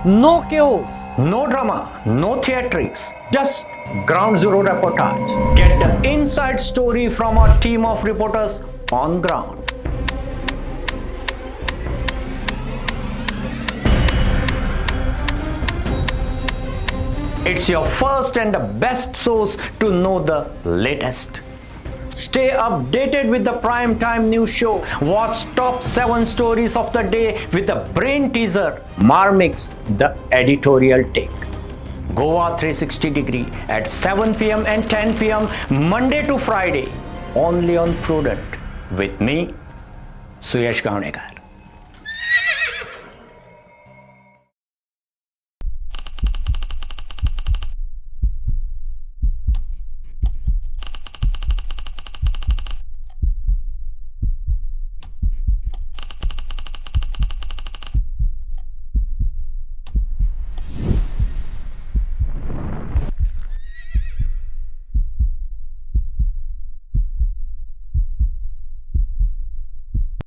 No chaos. No drama, no theatrics, just ground zero reportage. Get the inside story from our team of reporters on ground. It's your first and the best source to know the latest. Stay updated with the prime time news show. Watch top 7 stories of the day with the brain teaser. Marmix, the editorial take. Goa 360 degree at 7 p.m. and 10 p.m. Monday to Friday. Only on Prudent. With me, Suyash Gaonekar.